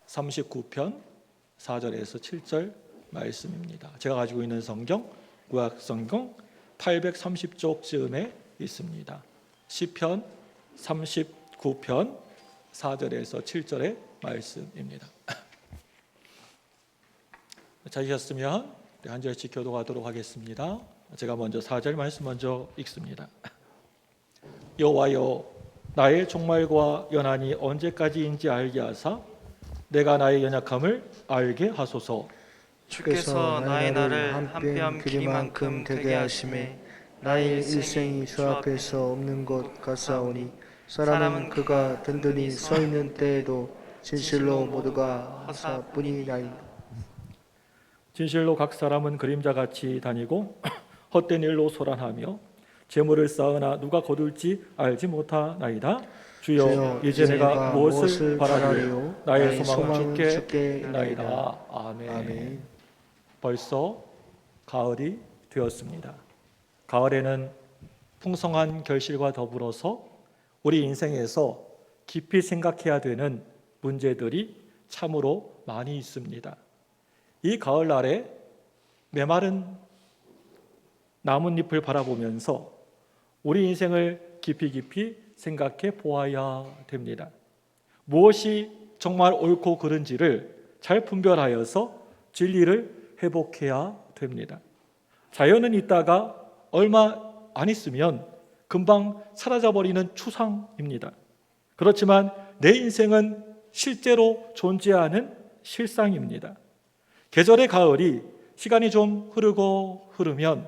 39편 4절에서 7절 말씀입니다. 제가 가지고 있는 성경 구약 성경 830쪽쯤에 있습니다. 시편 39편 4절에서 7절의 말씀입니다. 찾으셨으면 한 절씩 교독하도록 하겠습니다. 제가 먼저 4절 말씀 먼저 읽습니다. 여호와여, 나의 종말과 연한이 언제까지인지 알게 하사 내가 나의 연약함을 알게 하소서. 주께서 나의 날을 한 뼘 길이만큼 되게 하심에 나의 일생이 주 앞에서 없는 것 같사오니 사람은 그가 든든히 서 있는 때에도 진실로 모두가 허사뿐이나이다. 진실로 각 사람은 그림자같이 다니고 헛된 일로 소란하며 재물을 쌓으나 누가 거둘지 알지 못하나이다. 주여, 이제 내가 무엇을 바라리요? 나의 소망은 주께 있나이다. 아멘. 벌써 가을이 되었습니다. 가을에는 풍성한 결실과 더불어서 우리 인생에서 깊이 생각해야 되는 문제들이 참으로 많이 있습니다. 이 가을날에 메마른 나뭇잎을 바라보면서 우리 인생을 깊이 생각해 보아야 됩니다. 무엇이 정말 옳고 그른지를 잘 분별하여서 진리를 회복해야 됩니다. 자연은 있다가 얼마 안 있으면 금방 사라져버리는 추상입니다. 그렇지만 내 인생은 실제로 존재하는 실상입니다. 계절의 가을이 시간이 좀 흐르면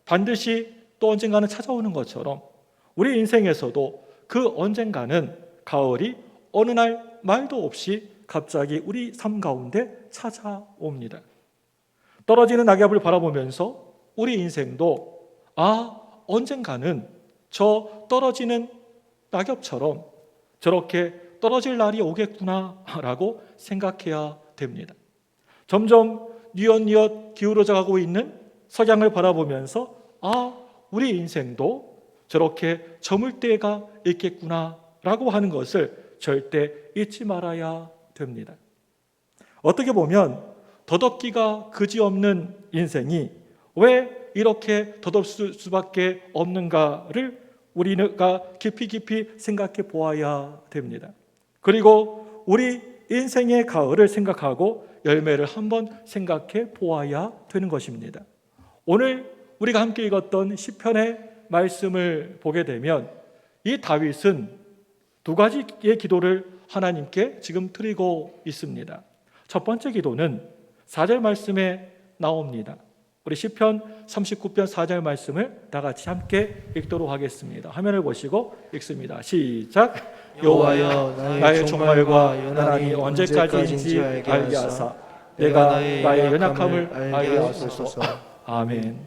반드시 또 언젠가는 찾아오는 것처럼 우리 인생에서도 그 언젠가는 가을이 어느 날 말도 없이 갑자기 우리 삶 가운데 찾아옵니다. 떨어지는 낙엽을 바라보면서 우리 인생도 언젠가는 저 떨어지는 낙엽처럼 저렇게 떨어질 날이 오겠구나라고 생각해야 됩니다. 점점 뉘엿뉘엿 기울어져 가고 있는 석양을 바라보면서 우리 인생도 저렇게 저물 때가 있겠구나라고 하는 것을 절대 잊지 말아야 됩니다. 어떻게 보면 더덥기가 그지없는 인생이 왜 이렇게 더덥을 수밖에 없는가를 우리가 깊이 생각해 보아야 됩니다. 그리고 우리 인생의 가을을 생각하고 열매를 한번 생각해 보아야 되는 것입니다. 오늘 우리가 함께 읽었던 시편의 말씀을 보게 되면 이 다윗은 두 가지의 기도를 하나님께 지금 드리고 있습니다. 첫 번째 기도는 4절 말씀에 나옵니다. 우리 시편 39편 4절 말씀을 다 같이 함께 읽도록 하겠습니다. 화면을 보시고 읽습니다. 시작. 여호와여, 나의 종말과 연한이 언제까지인지 알게 하사 내가 나의 연약함을 알게 하소서. 아멘.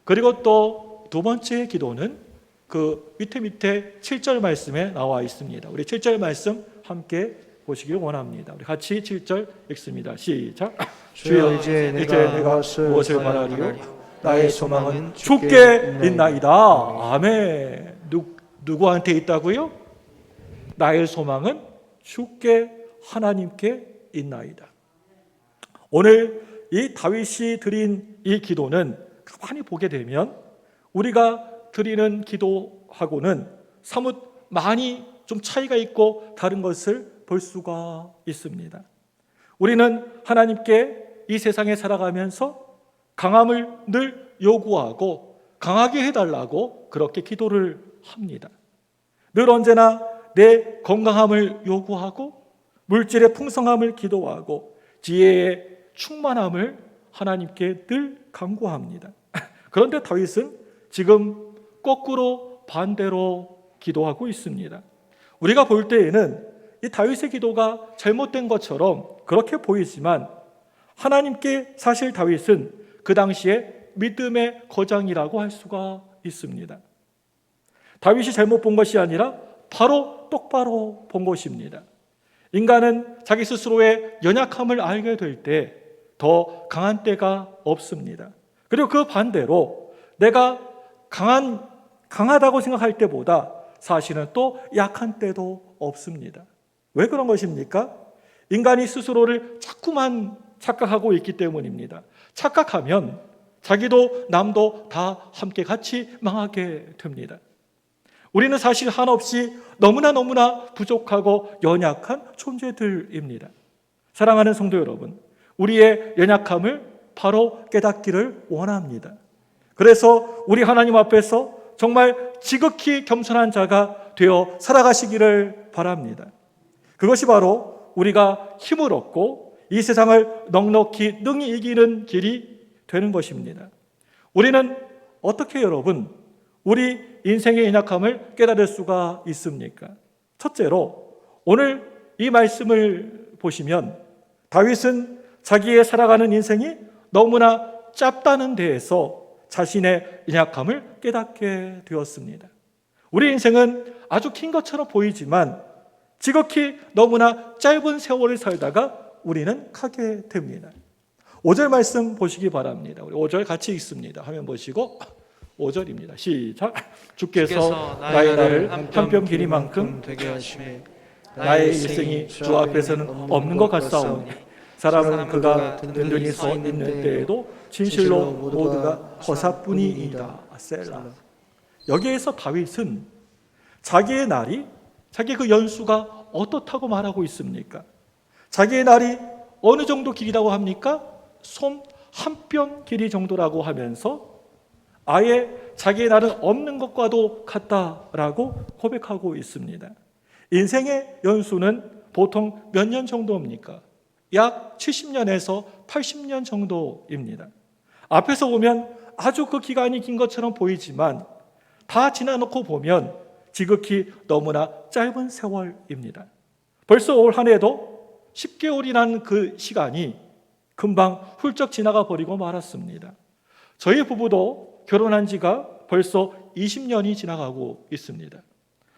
그리고 또 두 번째 기도는 그 밑에 7절 말씀에 나와 있습니다. 우리 7절 말씀 함께 보시길 원합니다. 우리 같이 7절 읽습니다. 시작. 주여, 이제 내가 무엇을 바라리요? 나의 소망은 주께 있나이다. 아멘. 누구한테 있다고요? 나의 소망은 주께 하나님께 있나이다. 오늘 이 다윗이 드린 이 기도는 가만히 보게 되면 우리가 드리는 기도하고는 사뭇 많이 좀 차이가 있고 다른 것을 볼 수가 있습니다. 우리는 하나님께 이 세상에 살아가면서 강함을 늘 요구하고 강하게 해달라고 그렇게 기도를 합니다. 늘 언제나 내 건강함을 요구하고 물질의 풍성함을 기도하고 지혜의 충만함을 하나님께 늘 간구합니다. 그런데 다윗은 지금 거꾸로 반대로 기도하고 있습니다. 우리가 볼 때에는 이 다윗의 기도가 잘못된 것처럼 그렇게 보이지만 하나님께 사실 다윗은 그 당시에 믿음의 거장이라고 할 수가 있습니다. 다윗이 잘못 본 것이 아니라 바로 똑바로 본 것입니다. 인간은 자기 스스로의 연약함을 알게 될 때 더 강한 때가 없습니다. 그리고 그 반대로 내가 강하다고 생각할 때보다 사실은 또 약한 때도 없습니다. 왜 그런 것입니까? 인간이 스스로를 자꾸만 착각하고 있기 때문입니다. 착각하면 자기도 남도 다 함께 같이 망하게 됩니다. 우리는 사실 한없이 너무나 부족하고 연약한 존재들입니다. 사랑하는 성도 여러분, 우리의 연약함을 바로 깨닫기를 원합니다. 그래서 우리 하나님 앞에서 정말 지극히 겸손한 자가 되어 살아가시기를 바랍니다. 그것이 바로 우리가 힘을 얻고 이 세상을 넉넉히 능히 이기는 길이 되는 것입니다. 우리는 어떻게 여러분, 우리 인생의 연약함을 깨달을 수가 있습니까? 첫째로 오늘 이 말씀을 보시면 다윗은 자기의 살아가는 인생이 너무나 짧다는 데에서 자신의 연약함을 깨닫게 되었습니다. 우리 인생은 아주 긴 것처럼 보이지만 지극히 너무나 짧은 세월을 살다가 우리는 가게 됩니다. 5절 말씀 보시기 바랍니다. 우리 5절 같이 읽습니다. 화면 보시고 5절입니다. 시작. 주께서 나의 날을 한 뼘 길이만큼 되게 하시매 나의 일생이 주 앞에서는 없는 것 같사오니 사람은 그가 든든히 서 있는 때에도 진실로 모두가 허사뿐이이다. 셀라. 여기에서 다윗은 자기의 날이, 자기 그 연수가 어떻다고 말하고 있습니까? 자기의 날이 어느 정도 길이라고 합니까? 손 한 뼘 길이 정도라고 하면서 아예 자기의 날은 없는 것과도 같다라고 고백하고 있습니다. 인생의 연수는 보통 몇 년 정도입니까? 약 70년에서 80년 정도입니다. 앞에서 보면 아주 그 기간이 긴 것처럼 보이지만 다 지나놓고 보면 지극히 너무나 짧은 세월입니다. 벌써 올 한 해도 10개월이라는 그 시간이 금방 훌쩍 지나가 버리고 말았습니다. 저희 부부도 결혼한 지가 벌써 20년이 지나가고 있습니다.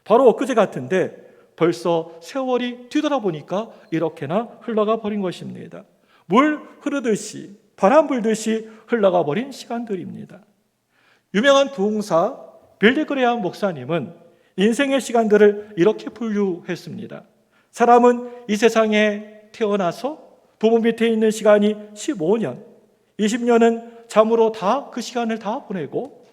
바로 엊그제 같은데 벌써 세월이 뒤돌아보니까 이렇게나 흘러가 버린 것입니다. 물 흐르듯이 바람 불듯이 흘러가 버린 시간들입니다. 유명한 부흥사 빌리 그레이엄 목사님은 인생의 시간들을 이렇게 분류했습니다. 사람은 이 세상에 태어나서 부모 밑에 있는 시간이 15년, 20년은 잠으로 다 그 시간을 다 보내고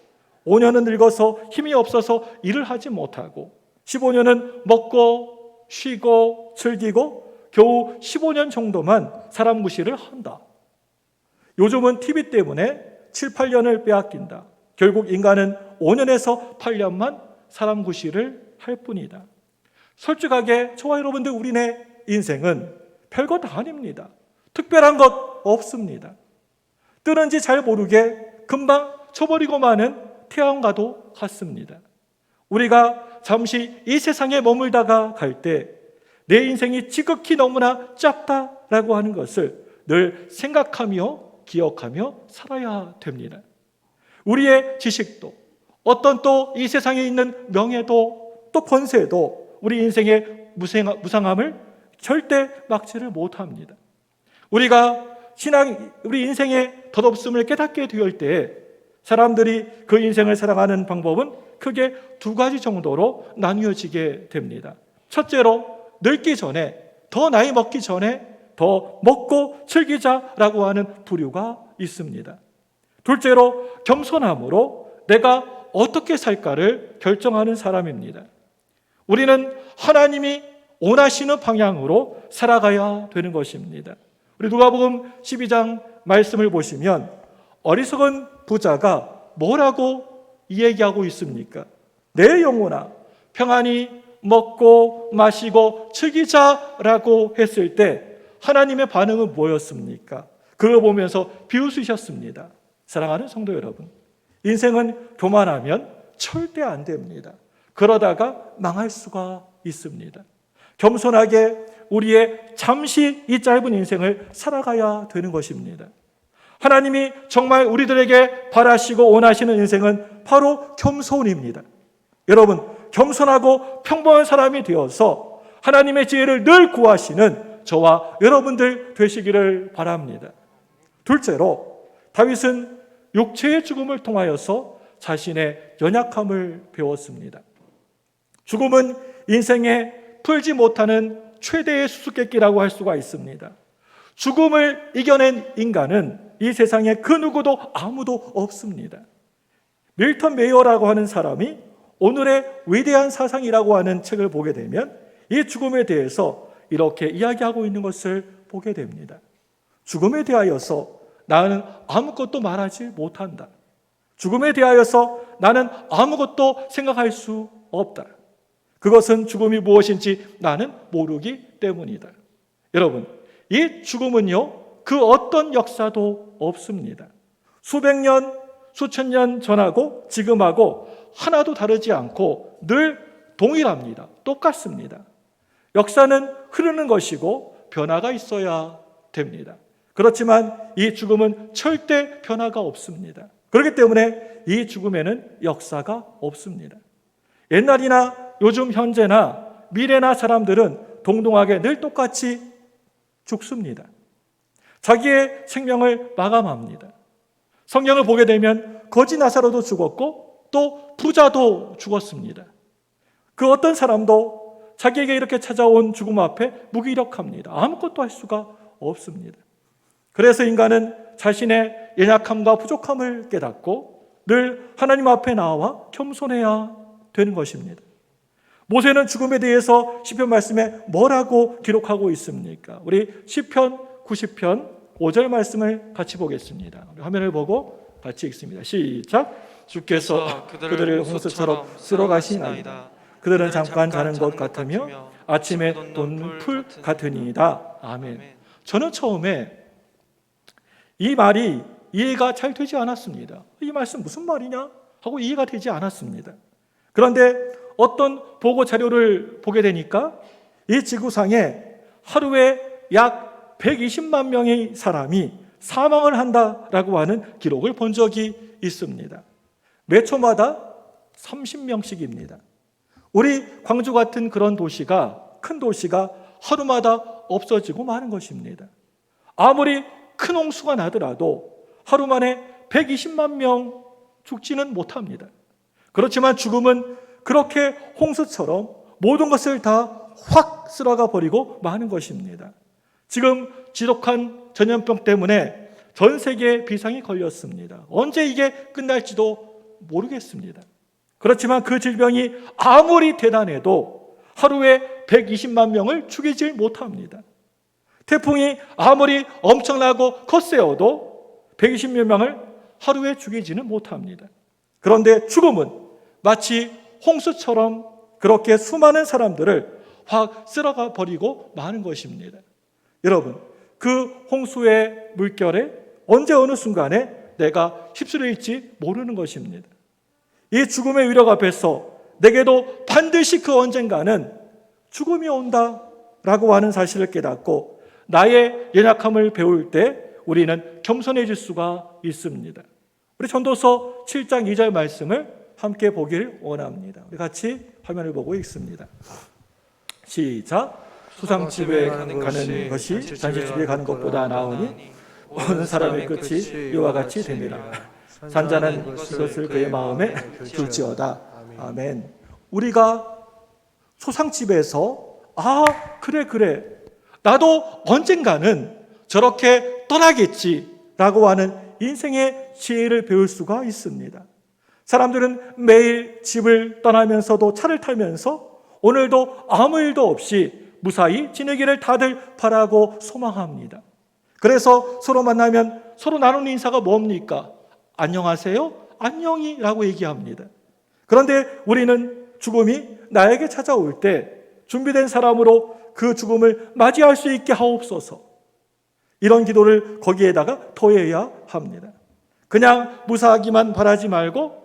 5년은 늙어서 힘이 없어서 일을 하지 못하고 15년은 먹고 쉬고 즐기고 겨우 15년 정도만 사람 무시를 한다. 요즘은 TV 때문에 7, 8년을 빼앗긴다. 결국 인간은 5년에서 8년만 사람 무시를 할 뿐이다. 솔직하게 저와 여러분들 우리네 인생은 별거 다 아닙니다. 특별한 것 없습니다. 뜨는지 잘 모르게 금방 쳐버리고 마는 태양과도 같습니다. 우리가 잠시 이 세상에 머물다가 갈 때 내 인생이 지극히 너무나 짧다라고 하는 것을 늘 생각하며 기억하며 살아야 됩니다. 우리의 지식도 어떤 또 이 세상에 있는 명예도 또 권세도 우리 인생의 무상함을 절대 막지를 못합니다. 우리가 우리 인생의 덧없음을 깨닫게 될 때에 사람들이 그 인생을 살아가는 방법은 크게 두 가지 정도로 나뉘어지게 됩니다. 첫째로 늙기 전에, 더 나이 먹기 전에 더 먹고 즐기자라고 하는 부류가 있습니다. 둘째로 겸손함으로 내가 어떻게 살까를 결정하는 사람입니다. 우리는 하나님이 원하시는 방향으로 살아가야 되는 것입니다. 우리 누가복음 12장 말씀을 보시면 어리석은 부자가 뭐라고 이야기하고 있습니까? 내 영혼아 평안히 먹고 마시고 즐기자라고 했을 때 하나님의 반응은 뭐였습니까? 그걸 보면서 비웃으셨습니다. 사랑하는 성도 여러분, 인생은 교만하면 절대 안 됩니다. 그러다가 망할 수가 있습니다. 겸손하게 우리의 잠시 이 짧은 인생을 살아가야 되는 것입니다. 하나님이 정말 우리들에게 바라시고 원하시는 인생은 바로 겸손입니다. 여러분, 겸손하고 평범한 사람이 되어서 하나님의 지혜를 늘 구하시는 저와 여러분들 되시기를 바랍니다. 둘째로 다윗은 육체의 죽음을 통하여서 자신의 연약함을 배웠습니다. 죽음은 인생에 풀지 못하는 최대의 수수께끼라고 할 수가 있습니다. 죽음을 이겨낸 인간은 이 세상에 그 누구도 아무도 없습니다. 밀턴 메이어라고 하는 사람이 오늘의 위대한 사상이라고 하는 책을 보게 되면 이 죽음에 대해서 이렇게 이야기하고 있는 것을 보게 됩니다. 죽음에 대하여서 나는 아무것도 말하지 못한다. 죽음에 대하여서 나는 아무것도 생각할 수 없다. 그것은 죽음이 무엇인지 나는 모르기 때문이다. 여러분, 이 죽음은요, 그 어떤 역사도 없습니다. 수백 년, 수천 년 전하고 지금하고 하나도 다르지 않고 늘 동일합니다. 똑같습니다. 역사는 흐르는 것이고 변화가 있어야 됩니다. 그렇지만 이 죽음은 절대 변화가 없습니다. 그렇기 때문에 이 죽음에는 역사가 없습니다. 옛날이나 요즘 현재나 미래나 사람들은 동등하게 늘 똑같이 죽습니다. 자기의 생명을 마감합니다. 성경을 보게 되면 거지 나사로도 죽었고 또 부자도 죽었습니다. 그 어떤 사람도 자기에게 이렇게 찾아온 죽음 앞에 무기력합니다. 아무것도 할 수가 없습니다. 그래서 인간은 자신의 연약함과 부족함을 깨닫고 늘 하나님 앞에 나와 겸손해야 되는 것입니다. 모세는 죽음에 대해서 시편 말씀에 뭐라고 기록하고 있습니까? 우리 시편 90편 5절 말씀을 같이 보겠습니다. 우리 화면을 보고 같이 읽습니다. 시작. 주께서 그들을 홍수처럼 쓸어가시나이다. 그들은 잠깐 자는 것 같으며 아침에 돋는 풀 같으니이다. 아멘. 저는 처음에 이 말이 이해가 잘 되지 않았습니다. 이 말씀 무슨 말이냐 하고 이해가 되지 않았습니다. 그런데 어떤 보고 자료를 보게 되니까 이 지구상에 하루에 약 120만 명의 사람이 사망을 한다라고 하는 기록을 본 적이 있습니다. 매 초마다 30명씩입니다. 우리 광주 같은 그런 도시가, 큰 도시가 하루마다 없어지고 마는 것입니다. 아무리 큰 홍수가 나더라도 하루 만에 120만 명 죽지는 못합니다. 그렇지만 죽음은 그렇게 홍수처럼 모든 것을 다 확 쓸어가 버리고 마는 것입니다. 지금 지독한 전염병 때문에 전 세계에 비상이 걸렸습니다. 언제 이게 끝날지도 모르겠습니다. 그렇지만 그 질병이 아무리 대단해도 하루에 120만 명을 죽이질 못합니다. 태풍이 아무리 엄청나고 거세어도 120몇 명을 하루에 죽이지는 못합니다. 그런데 죽음은 마치 홍수처럼 그렇게 수많은 사람들을 확 쓸어가 버리고 마는 것입니다. 여러분, 그 홍수의 물결에 언제 어느 순간에 내가 휩쓸릴지 모르는 것입니다. 이 죽음의 위력 앞에서 내게도 반드시 그 언젠가는 죽음이 온다라고 하는 사실을 깨닫고 나의 연약함을 배울 때 우리는 겸손해질 수가 있습니다. 우리 전도서 7장 2절 말씀을 함께 보길 원합니다. 우리 같이 화면을 보고 읽습니다. 시작. 수상집에 가는 것이 잔치집에 가는 것보다 나으니 어느 사람의 끝이 이와 같이 됩니다. 산자는 이것을 그의 마음에 둘지어다. 아멘. 우리가 소상집에서 그래 나도 언젠가는 저렇게 떠나겠지라고 하는 인생의 지혜를 배울 수가 있습니다. 사람들은 매일 집을 떠나면서도 차를 타면서 오늘도 아무 일도 없이 무사히 지내기를 다들 바라고 소망합니다. 그래서 서로 만나면 서로 나누는 인사가 뭡니까? 안녕하세요? 안녕이라고 얘기합니다. 그런데 우리는 죽음이 나에게 찾아올 때 준비된 사람으로 그 죽음을 맞이할 수 있게 하옵소서. 이런 기도를 거기에다가 더해야 합니다. 그냥 무사하기만 바라지 말고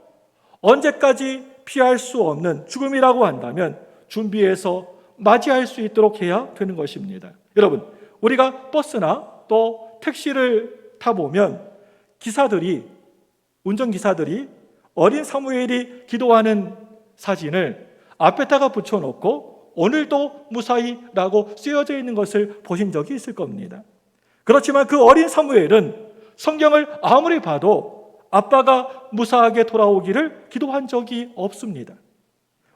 언제까지 피할 수 없는 죽음이라고 한다면 준비해서 맞이할 수 있도록 해야 되는 것입니다. 여러분, 우리가 버스나 또 택시를 타보면 운전기사들이 어린 사무엘이 기도하는 사진을 앞에다가 붙여놓고 오늘도 무사히라고 쓰여져 있는 것을 보신 적이 있을 겁니다. 그렇지만 그 어린 사무엘은 성경을 아무리 봐도 아빠가 무사하게 돌아오기를 기도한 적이 없습니다.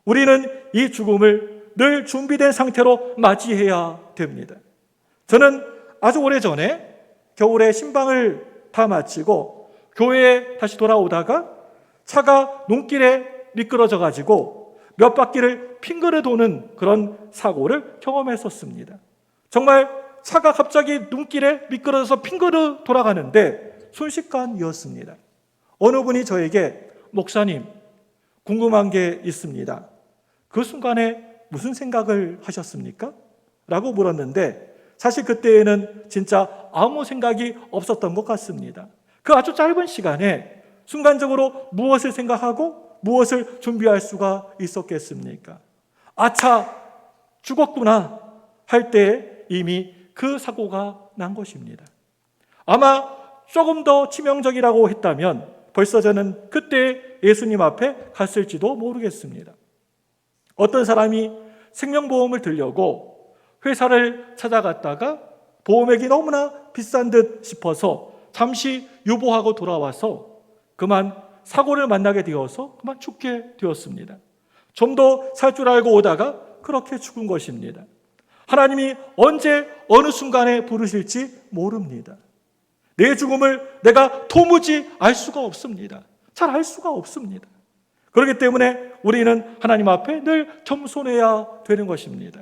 우리는 이 죽음을 늘 준비된 상태로 맞이해야 됩니다. 저는 아주 오래전에 겨울에 신방을 다 마치고 교회에 다시 돌아오다가 차가 눈길에 미끄러져 가지고 몇 바퀴를 핑그르 도는 그런 사고를 경험했었습니다. 정말 차가 갑자기 눈길에 미끄러져서 핑그르 돌아가는데 순식간이었습니다. 어느 분이 저에게 목사님, 궁금한 게 있습니다. 그 순간에 무슨 생각을 하셨습니까? 라고 물었는데 사실 그때에는 진짜 아무 생각이 없었던 것 같습니다. 그 아주 짧은 시간에 순간적으로 무엇을 생각하고 무엇을 준비할 수가 있었겠습니까? 아차, 죽었구나 할 때 이미 그 사고가 난 것입니다. 아마 조금 더 치명적이라고 했다면 벌써 저는 그때 예수님 앞에 갔을지도 모르겠습니다. 어떤 사람이 생명보험을 들려고 회사를 찾아갔다가 보험액이 너무나 비싼 듯 싶어서 잠시 유보하고 돌아와서 그만 사고를 만나게 되어서 그만 죽게 되었습니다. 좀 더 살 줄 알고 오다가 그렇게 죽은 것입니다. 하나님이 언제 어느 순간에 부르실지 모릅니다. 내 죽음을 내가 도무지 알 수가 없습니다. 잘 알 수가 없습니다. 그렇기 때문에 우리는 하나님 앞에 늘 겸손해야 되는 것입니다.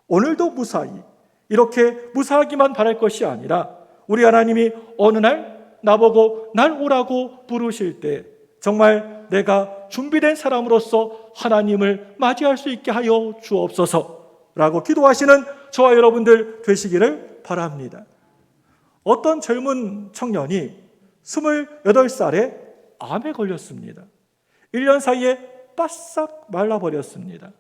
오늘도 무사히 이렇게 무사하기만 바랄 것이 아니라 우리 하나님이 어느 날 나보고 날 오라고 부르실 때 정말 내가 준비된 사람으로서 하나님을 맞이할 수 있게 하여 주옵소서라고 기도하시는 저와 여러분들 되시기를 바랍니다. 어떤 젊은 청년이 28살에 암에 걸렸습니다. 1년 사이에 바싹 말라버렸습니다.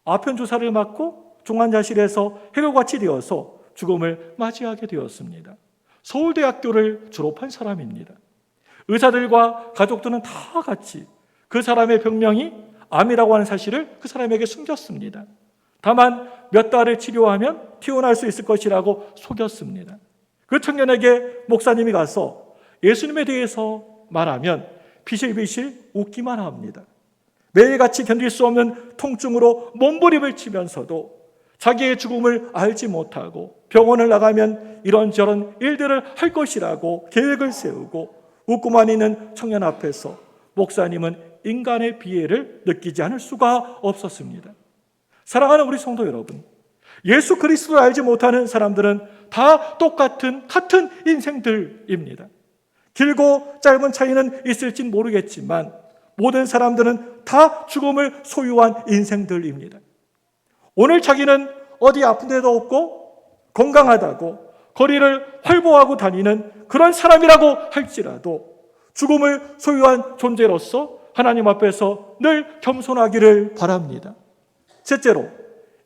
아편 주사를 맞고 중환자실에서 해결같이 되어서 죽음을 맞이하게 되었습니다. 서울대학교를 졸업한 사람입니다. 의사들과 가족들은 다 같이 그 사람의 병명이 암이라고 하는 사실을 그 사람에게 숨겼습니다. 다만 몇 달을 치료하면 튀어나올 수 있을 것이라고 속였습니다. 그 청년에게 목사님이 가서 예수님에 대해서 말하면 비실비실 웃기만 합니다. 매일같이 견딜 수 없는 통증으로 몸부림을 치면서도 자기의 죽음을 알지 못하고 병원을 나가면 이런저런 일들을 할 것이라고 계획을 세우고 웃고만 있는 청년 앞에서 목사님은 인간의 비애를 느끼지 않을 수가 없었습니다. 사랑하는 우리 성도 여러분, 예수 그리스도를 알지 못하는 사람들은 다 같은 인생들입니다. 길고 짧은 차이는 있을진 모르겠지만 모든 사람들은 다 죽음을 소유한 인생들입니다. 오늘 자기는 어디 아픈 데도 없고 건강하다고 거리를 활보하고 다니는 그런 사람이라고 할지라도 죽음을 소유한 존재로서 하나님 앞에서 늘 겸손하기를 바랍니다. 셋째로,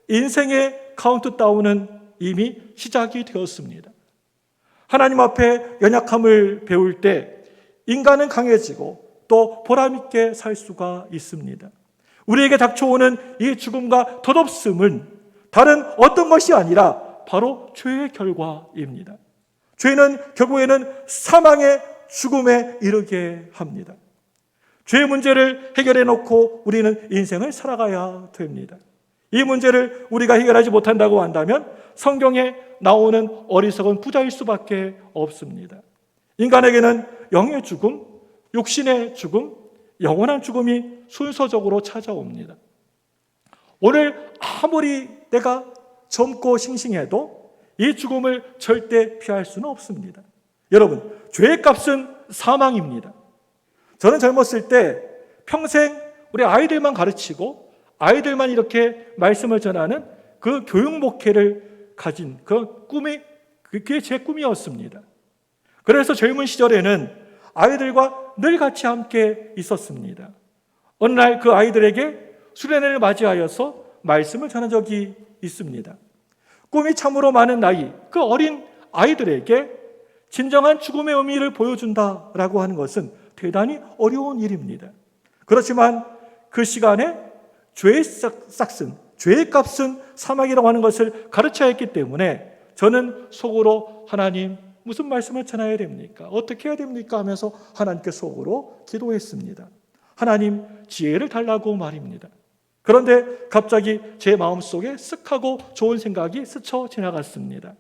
인생의 카운트다운은 이미 시작이 되었습니다. 하나님 앞에 연약함을 배울 때 인간은 강해지고 또 보람있게 살 수가 있습니다. 우리에게 닥쳐오는 이 죽음과 덧없음은 다른 어떤 것이 아니라 바로 죄의 결과입니다. 죄는 결국에는 사망의 죽음에 이르게 합니다. 죄의 문제를 해결해 놓고 우리는 인생을 살아가야 됩니다. 이 문제를 우리가 해결하지 못한다고 한다면 성경에 나오는 어리석은 부자일 수밖에 없습니다. 인간에게는 영의 죽음, 육신의 죽음, 영원한 죽음이 순서적으로 찾아옵니다. 오늘 아무리 내가 젊고 싱싱해도 이 죽음을 절대 피할 수는 없습니다. 여러분, 죄의 값은 사망입니다. 저는 젊었을 때 평생 우리 아이들만 가르치고 아이들만 이렇게 말씀을 전하는 그 교육 목회를 가진 그 꿈이, 그게 제 꿈이었습니다. 그래서 젊은 시절에는 아이들과 늘 같이 함께 있었습니다. 어느 날 그 아이들에게 수련회를 맞이하여서 말씀을 전한 적이 있습니다. 꿈이 참으로 많은 나이, 그 어린 아이들에게 진정한 죽음의 의미를 보여준다라고 하는 것은 대단히 어려운 일입니다. 그렇지만 그 시간에 죄의 싹슨, 죄의 값은 사망이라고 하는 것을 가르쳐야 했기 때문에 저는 속으로 하나님 무슨 말씀을 전해야 됩니까? 어떻게 해야 됩니까? 하면서 하나님께 속으로 기도했습니다. 하나님 지혜를 달라고 말입니다. 그런데 갑자기 제 마음속에 쓱 하고 좋은 생각이 스쳐 지나갔습니다.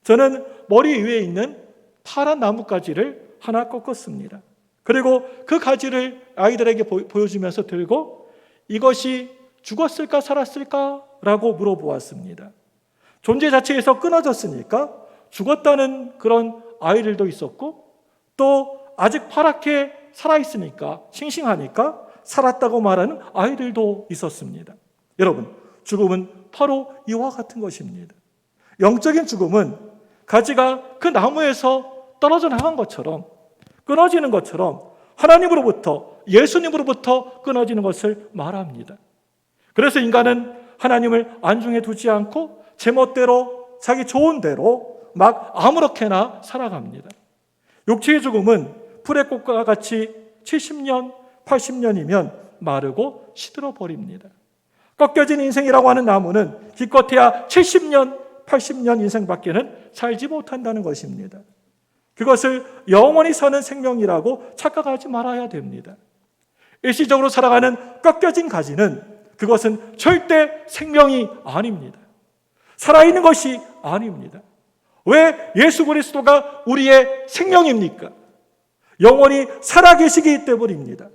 저는 머리 위에 있는 파란 나뭇가지를 하나 꺾었습니다. 그리고 그 가지를 아이들에게 보여주면서 들고 이것이 죽었을까 살았을까? 라고 물어보았습니다. 존재 자체에서 끊어졌으니까 죽었다는 그런 아이들도 있었고, 또 아직 파랗게 살아있으니까, 싱싱하니까 살았다고 말하는 아이들도 있었습니다. 여러분, 죽음은 바로 이와 같은 것입니다. 영적인 죽음은 가지가 그 나무에서 떨어져 나간 것처럼, 끊어지는 것처럼 하나님으로부터, 예수님으로부터 끊어지는 것을 말합니다. 그래서 인간은 하나님을 안중에 두지 않고 제멋대로, 자기 좋은 대로 막 아무렇게나 살아갑니다. 육체의 죽음은 풀의 꽃과 같이 70년, 80년이면 마르고 시들어 버립니다. 꺾여진 인생이라고 하는 나무는 기껏해야 70년, 80년 인생밖에는 살지 못한다는 것입니다. 그것을 영원히 사는 생명이라고 착각하지 말아야 됩니다. 일시적으로 살아가는 꺾여진 가지는 그것은 절대 생명이 아닙니다. 살아있는 것이 아닙니다. 왜 예수 그리스도가 우리의 생명입니까? 영원히 살아계시기 때문입니다.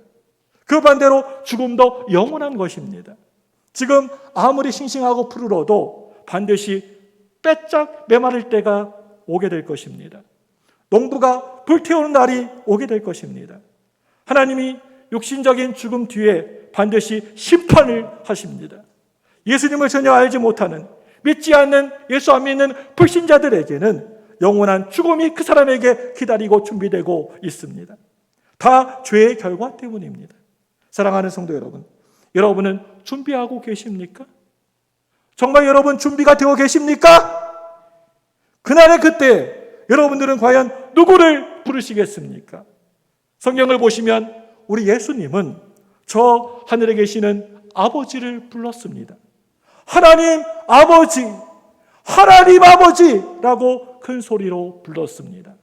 그 반대로 죽음도 영원한 것입니다. 지금 아무리 싱싱하고 푸르러도 반드시 빼짝 메마를 때가 오게 될 것입니다. 농부가 불태우는 날이 오게 될 것입니다. 하나님이 육신적인 죽음 뒤에 반드시 심판을 하십니다. 예수님을 전혀 알지 못하는, 믿지 않는, 예수 안 믿는 불신자들에게는 영원한 죽음이 그 사람에게 기다리고 준비되고 있습니다. 다 죄의 결과 때문입니다. 사랑하는 성도 여러분, 여러분은 준비하고 계십니까? 정말 여러분 준비가 되어 계십니까? 그날의 그때 여러분들은 과연 누구를 부르시겠습니까? 성경을 보시면 우리 예수님은 저 하늘에 계시는 아버지를 불렀습니다. 하나님 아버지, 하나님 아버지라고 큰 소리로 불렀습니다.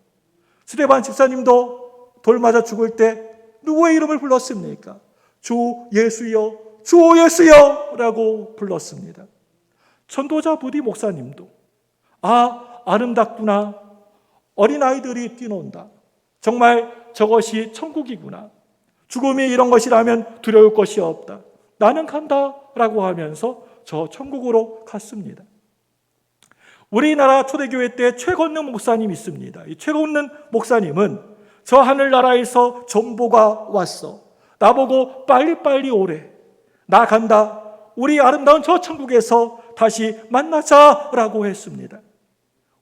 스데반 집사님도 돌 맞아 죽을 때 누구의 이름을 불렀습니까? 주 예수여, 주 예수여 라고 불렀습니다. 전도자 부디 목사님도 아름답구나, 어린아이들이 뛰논다, 정말 저것이 천국이구나, 죽음이 이런 것이라면 두려울 것이 없다, 나는 간다 라고 하면서 저 천국으로 갔습니다. 우리나라 초대교회 때 최건능 목사님 있습니다. 이 최건능 목사님은 저 하늘나라에서 정보가 왔어, 나보고 빨리빨리 오래, 나 간다, 우리 아름다운 저 천국에서 다시 만나자라고 했습니다.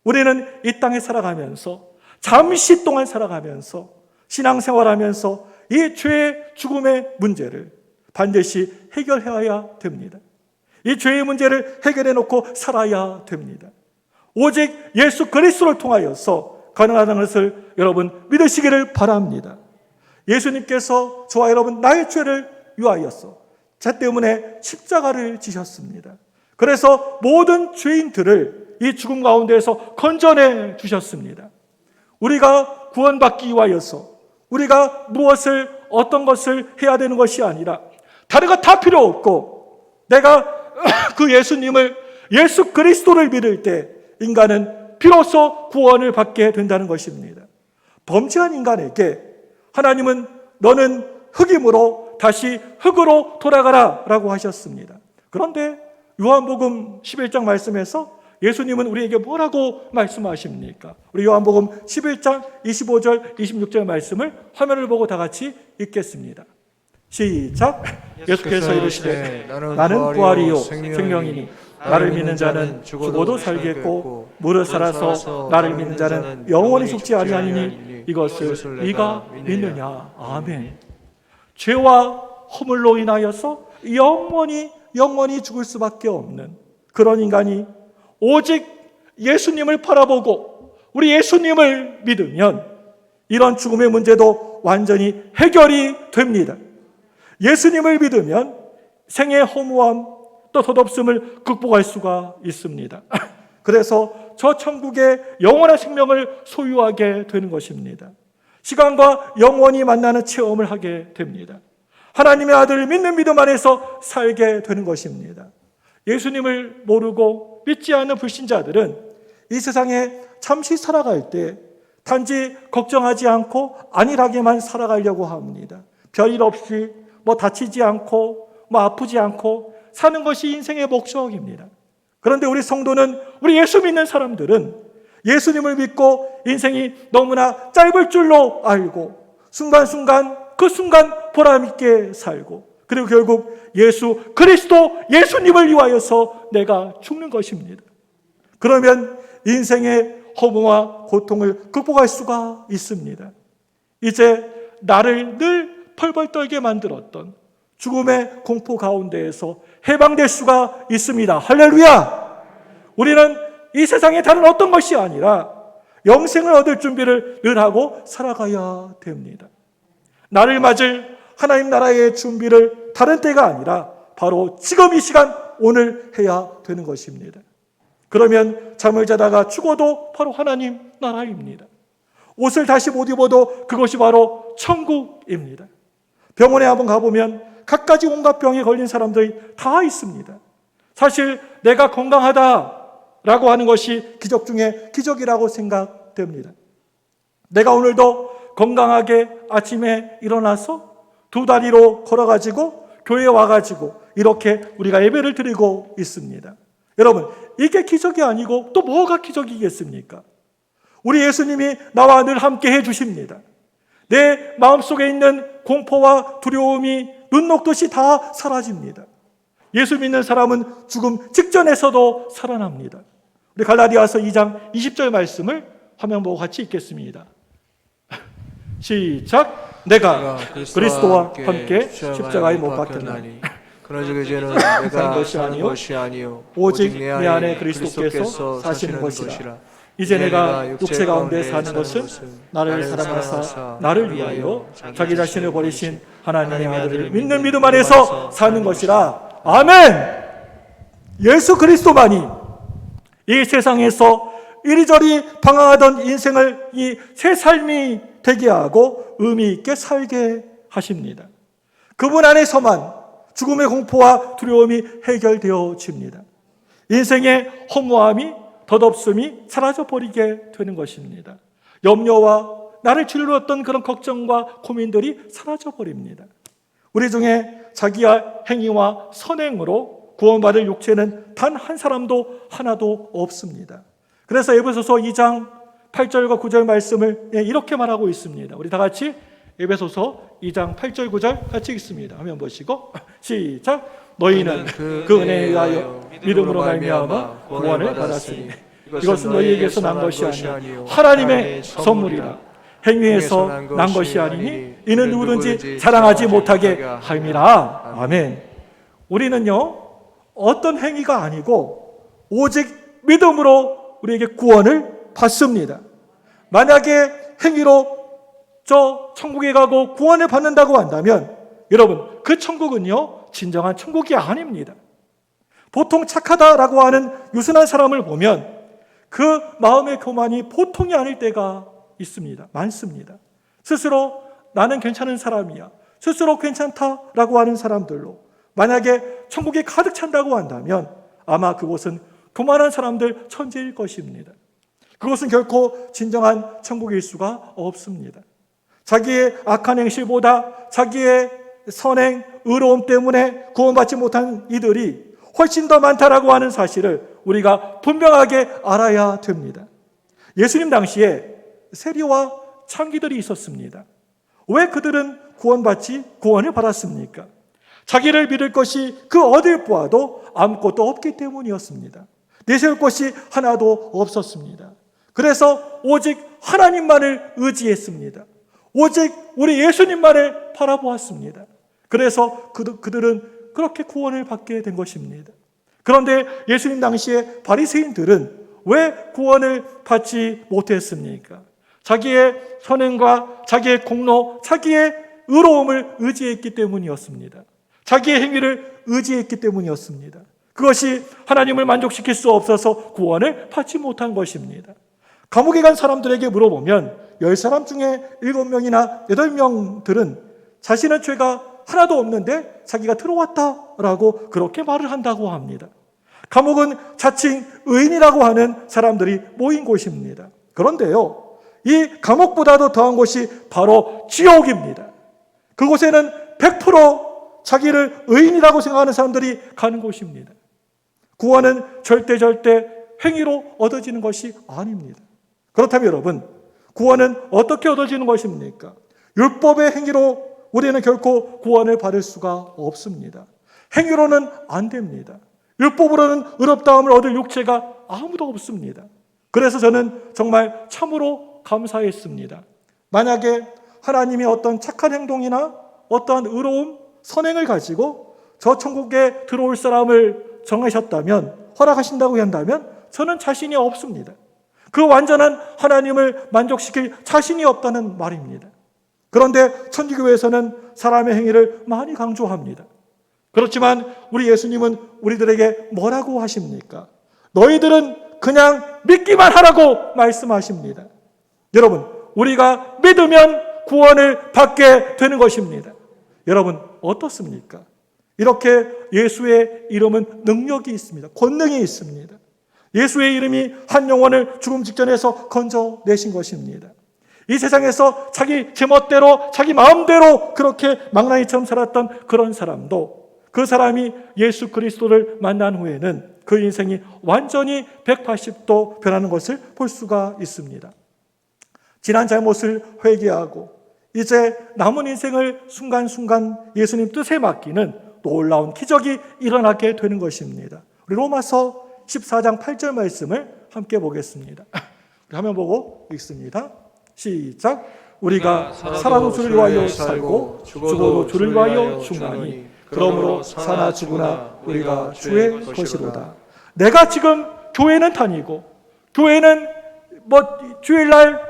우리는 이 땅에 살아가면서, 잠시 동안 살아가면서, 신앙생활하면서 이 죄의 죽음의 문제를 반드시 해결해야 됩니다. 이 죄의 문제를 해결해 놓고 살아야 됩니다. 오직 예수 그리스도를 통하여서 가능하다는 것을 여러분 믿으시기를 바랍니다. 예수님께서 저와 여러분 나의 죄를 위하여서 자 때문에 십자가를 지셨습니다. 그래서 모든 죄인들을 이 죽음 가운데에서 건져내 주셨습니다. 우리가 구원받기 위하여서 우리가 무엇을, 어떤 것을 해야 되는 것이 아니라 다른 것 다 필요 없고 내가 그 예수님을, 예수 그리스도를 믿을 때 인간은 비로소 구원을 받게 된다는 것입니다. 범죄한 인간에게 하나님은 너는 흙이므로 다시 흙으로 돌아가라 라고 하셨습니다. 그런데 요한복음 11장 말씀에서 예수님은 우리에게 뭐라고 말씀하십니까? 우리 요한복음 11장 25절 26절 말씀을 화면을 보고 다 같이 읽겠습니다. 시작. 예수께서 이르시되 나는 부활이요 생명이니 나를 믿는 자는 죽어도 살겠고 무릇 살아서 나를 믿는 자는 영원히 죽지 아니하니니 이것을 네가 믿느냐. 아멘. 죄와 허물로 인하여서 영원히 죽을 수밖에 없는 그런 인간이 오직 예수님을 바라보고 우리 예수님을 믿으면 이런 죽음의 문제도 완전히 해결이 됩니다. 예수님을 믿으면 생의 허무함 또 덧없음을 극복할 수가 있습니다. 그래서 저 천국의 영원한 생명을 소유하게 되는 것입니다. 시간과 영원히 만나는 체험을 하게 됩니다. 하나님의 아들을 믿는 믿음 안에서 살게 되는 것입니다. 예수님을 모르고 믿지 않는 불신자들은 이 세상에 잠시 살아갈 때 단지 걱정하지 않고 안일하게만 살아가려고 합니다. 별일 없이 다치지 않고 아프지 않고 사는 것이 인생의 목적입니다. 그런데 우리 성도는, 우리 예수 믿는 사람들은 예수님을 믿고 인생이 너무나 짧을 줄로 알고 순간순간 그 순간 보람있게 살고, 그리고 결국 예수 그리스도 예수님을 위하여서 내가 죽는 것입니다. 그러면 인생의 허무와 고통을 극복할 수가 있습니다. 이제 나를 늘 펄펄 떨게 만들었던 죽음의 공포 가운데에서 해방될 수가 있습니다. 할렐루야! 우리는 이 세상에 다른 어떤 것이 아니라 영생을 얻을 준비를 늘 하고 살아가야 됩니다. 나를 맞을 하나님 나라의 준비를 다른 때가 아니라 바로 지금 이 시간 오늘 해야 되는 것입니다. 그러면 잠을 자다가 죽어도 바로 하나님 나라입니다. 옷을 다시 못 입어도 그것이 바로 천국입니다. 병원에 한번 가보면 갖가지 온갖 병에 걸린 사람들이 다 있습니다. 사실 내가 건강하다라고 하는 것이 기적 중에 기적이라고 생각됩니다. 내가 오늘도 건강하게 아침에 일어나서 두 다리로 걸어가지고 교회에 와가지고 이렇게 우리가 예배를 드리고 있습니다. 여러분, 이게 기적이 아니고 또 뭐가 기적이겠습니까? 우리 예수님이 나와 늘 함께 해주십니다. 내 마음속에 있는 공포와 두려움이 눈 녹듯이 다 사라집니다. 예수 믿는 사람은 죽음 직전에서도 살아납니다. 우리 갈라디아서 2장 20절 말씀을 화면 보고 같이 읽겠습니다. 시작. 내가 그리스도와 함께 십자가에 못 박혔나니 그러므로 이제는 내가 사는 것이 아니요 오직 내 안에 그리스도께서 사시는 것이라. 이제 내가 육체 가운데 사는 것은 나를 사랑하사 나를 위하여 자기 자신을 버리신 하나님의 아들을 믿는 믿음 안에서 사는 것이라. 아멘. 예수 그리스도만이 이 세상에서 이리저리 방황하던 인생을 이 새 삶이 되게 하고 의미 있게 살게 하십니다. 그분 안에서만 죽음의 공포와 두려움이 해결되어집니다. 인생의 허무함이, 덧없음이 사라져버리게 되는 것입니다. 염려와 나를 짓눌렀던 그런 걱정과 고민들이 사라져버립니다. 우리 중에 자기의 행위와 선행으로 구원받을 육체는 단 한 사람도 하나도 없습니다. 그래서 에베소서 2장 8절과 9절 말씀을 이렇게 말하고 있습니다. 우리 다 같이 에베소서 2장 8절 9절 같이 읽습니다. 화면 보시고 시작. 너희는 그 은혜에 의하여 믿음으로 말미암아 구원을 받았으니 이것은 너희에게서 난 것이 아니요 하나님의 선물이라. 행위에서 난 것이 아니니 이는 누구든지 자랑하지 못하게 함이라. 아멘. 우리는요 어떤 행위가 아니고 오직 믿음으로 우리에게 구원을 받습니다. 만약에 행위로 저 천국에 가고 구원을 받는다고 한다면 여러분, 그 천국은요 진정한 천국이 아닙니다. 보통 착하다라고 하는 유순한 사람을 보면 그 마음의 교만이 보통이 아닐 때가 있습니다. 많습니다. 스스로 나는 괜찮은 사람이야, 스스로 괜찮다라고 하는 사람들로 만약에 천국이 가득 찬다고 한다면 아마 그곳은 교만한 사람들 천지일 것입니다. 그것은 결코 진정한 천국일 수가 없습니다. 자기의 악한 행실보다 자기의 선행, 의로움 때문에 구원받지 못한 이들이 훨씬 더 많다라고 하는 사실을 우리가 분명하게 알아야 됩니다. 예수님 당시에 세리와 창기들이 있었습니다. 왜 그들은 구원을 받았습니까? 자기를 믿을 것이 그 어딜 보아도 아무것도 없기 때문이었습니다. 내세울 것이 하나도 없었습니다. 그래서 오직 하나님만을 의지했습니다. 오직 우리 예수님만을 바라보았습니다. 그래서 그들은 그렇게 구원을 받게 된 것입니다. 그런데 예수님 당시에 바리새인들은 왜 구원을 받지 못했습니까? 자기의 선행과 자기의 공로, 자기의 의로움을 의지했기 때문이었습니다. 자기의 행위를 의지했기 때문이었습니다. 그것이 하나님을 만족시킬 수 없어서 구원을 받지 못한 것입니다. 감옥에 간 사람들에게 물어보면 10사람 중에 7명이나 8명들은 자신의 죄가 하나도 없는데 자기가 들어왔다라고 그렇게 말을 한다고 합니다. 감옥은 자칭 의인이라고 하는 사람들이 모인 곳입니다. 그런데요, 이 감옥보다도 더한 곳이 바로 지옥입니다. 그곳에는 100% 자기를 의인이라고 생각하는 사람들이 가는 곳입니다. 구원은 절대 행위로 얻어지는 것이 아닙니다. 그렇다면 여러분, 구원은 어떻게 얻어지는 것입니까? 율법의 행위로 우리는 결코 구원을 받을 수가 없습니다. 행위로는 안 됩니다. 율법으로는 의롭다함을 얻을 육체가 아무도 없습니다. 그래서 저는 정말 참으로 감사했습니다. 만약에 하나님이 어떤 착한 행동이나 어떠한 의로움, 선행을 가지고 저 천국에 들어올 사람을 정하셨다면, 허락하신다고 한다면 저는 자신이 없습니다. 그 완전한 하나님을 만족시킬 자신이 없다는 말입니다. 그런데 천주교에서는 사람의 행위를 많이 강조합니다. 그렇지만 우리 예수님은 우리들에게 뭐라고 하십니까? 너희들은 그냥 믿기만 하라고 말씀하십니다. 여러분, 우리가 믿으면 구원을 받게 되는 것입니다. 여러분, 어떻습니까? 이렇게 예수의 이름은 능력이 있습니다. 권능이 있습니다. 예수의 이름이 한 영혼을 죽음 직전에서 건져내신 것입니다. 이 세상에서 자기 제멋대로, 자기 마음대로 그렇게 망나니처럼 살았던 그런 사람도, 그 사람이 예수 그리스도를 만난 후에는 그 인생이 완전히 180도 변하는 것을 볼 수가 있습니다. 지난 잘못을 회개하고 이제 남은 인생을 순간순간 예수님 뜻에 맡기는 놀라운 기적이 일어나게 되는 것입니다. 우리 로마서 14장 8절 말씀을 함께 보겠습니다. 우리 화면 보고 읽습니다. 시작. 우리가 살아도 주를 위하여 살고 죽어도 주를 위하여 죽나니 그러므로 사나 죽으나 우리가 주의 것이로다. 내가 지금 교회는 다니고, 교회는 주일날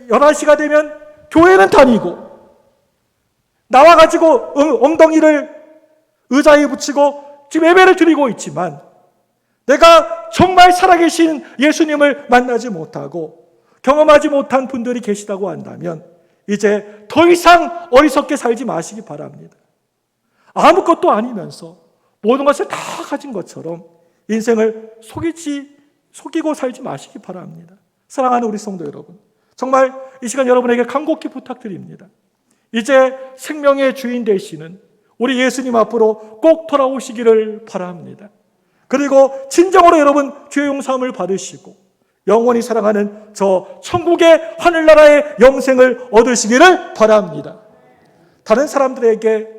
11시가 되면 교회는 다니고, 나와가지고 엉덩이를 의자에 붙이고 지금 예배를 드리고 있지만, 내가 정말 살아계신 예수님을 만나지 못하고 경험하지 못한 분들이 계시다고 한다면 이제 더 이상 어리석게 살지 마시기 바랍니다. 아무것도 아니면서 모든 것을 다 가진 것처럼 인생을 속이고 살지 마시기 바랍니다. 사랑하는 우리 성도 여러분, 정말 이 시간 여러분에게 간곡히 부탁드립니다. 이제 생명의 주인 되시는 우리 예수님 앞으로 꼭 돌아오시기를 바랍니다. 그리고 진정으로 여러분 죄 용서함을 받으시고 영원히 사랑하는 저 천국의 하늘나라의 영생을 얻으시기를 바랍니다. 다른 사람들에게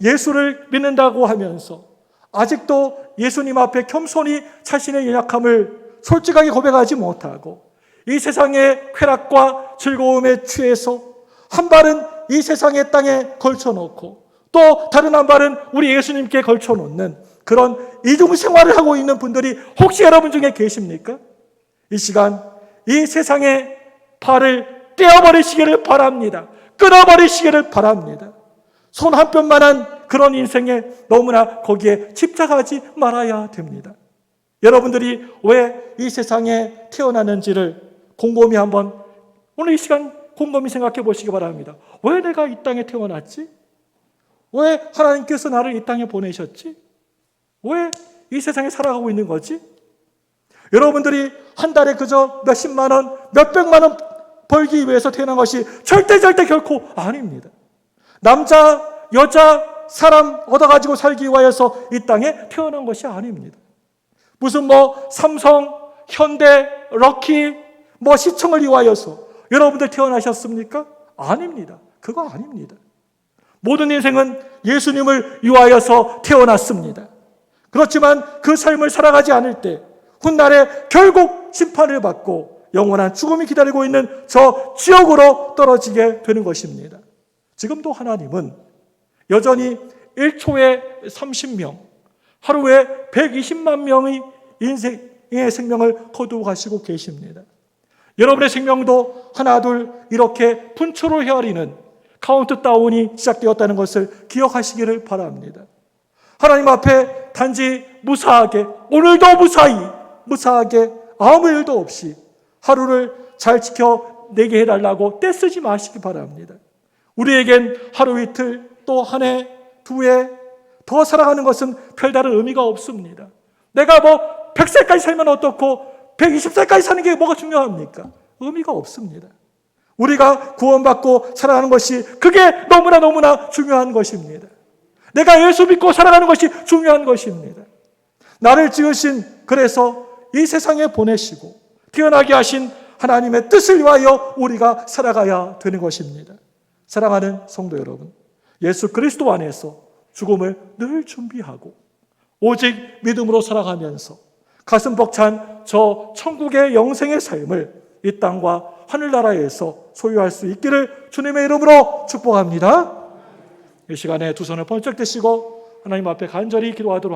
예수를 믿는다고 하면서 아직도 예수님 앞에 겸손히 자신의 연약함을 솔직하게 고백하지 못하고 이 세상의 쾌락과 즐거움에 취해서 한 발은 이 세상의 땅에 걸쳐놓고 또 다른 한 발은 우리 예수님께 걸쳐놓는 그런 이중 생활을 하고 있는 분들이 혹시 여러분 중에 계십니까? 이 시간 이 세상의 발을 떼어버리시기를 바랍니다. 끊어버리시기를 바랍니다. 손 한 뼘만한 그런 인생에 너무나 거기에 집착하지 말아야 됩니다. 여러분들이 왜 이 세상에 태어나는지를 곰곰이 한번 오늘 이 시간 곰곰이 생각해 보시기 바랍니다. 왜 내가 이 땅에 태어났지? 왜 하나님께서 나를 이 땅에 보내셨지? 왜 이 세상에 살아가고 있는 거지? 여러분들이 한 달에 그저 몇십만 원, 몇백만 원 벌기 위해서 태어난 것이 절대 결코 아닙니다. 남자, 여자, 사람 얻어가지고 살기 위해서 이 땅에 태어난 것이 아닙니다. 무슨 삼성, 현대, 럭키, 시청을 위하여서 여러분들 태어나셨습니까? 아닙니다. 그거 아닙니다. 모든 인생은 예수님을 위하여서 태어났습니다. 그렇지만 그 삶을 살아가지 않을 때 훗날에 결국 심판을 받고 영원한 죽음이 기다리고 있는 저 지옥으로 떨어지게 되는 것입니다. 지금도 하나님은 여전히 1초에 30명, 하루에 120만 명의 인생의 생명을 거두어 가시고 계십니다. 여러분의 생명도 하나 둘 이렇게 분초를 헤아리는 카운트다운이 시작되었다는 것을 기억하시기를 바랍니다. 하나님 앞에 단지 무사하게, 오늘도 무사하게 아무 일도 없이 하루를 잘 지켜내게 해달라고 떼쓰지 마시기 바랍니다. 우리에겐 하루 이틀 또 한 해, 두 해 더 살아가는 것은 별다른 의미가 없습니다. 내가 100세까지 살면 어떻고 120세까지 사는 게 뭐가 중요합니까? 의미가 없습니다. 우리가 구원받고 살아가는 것이 그게 너무나 중요한 것입니다. 내가 예수 믿고 살아가는 것이 중요한 것입니다. 나를 지으신, 그래서 이 세상에 보내시고 태어나게 하신 하나님의 뜻을 위하여 우리가 살아가야 되는 것입니다. 사랑하는 성도 여러분, 예수 그리스도 안에서 죽음을 늘 준비하고 오직 믿음으로 살아가면서 가슴 벅찬 저 천국의 영생의 삶을 이 땅과 하늘나라에서 소유할 수 있기를 주님의 이름으로 축복합니다. 이 시간에 두 손을 번쩍 드시고 하나님 앞에 간절히 기도하도록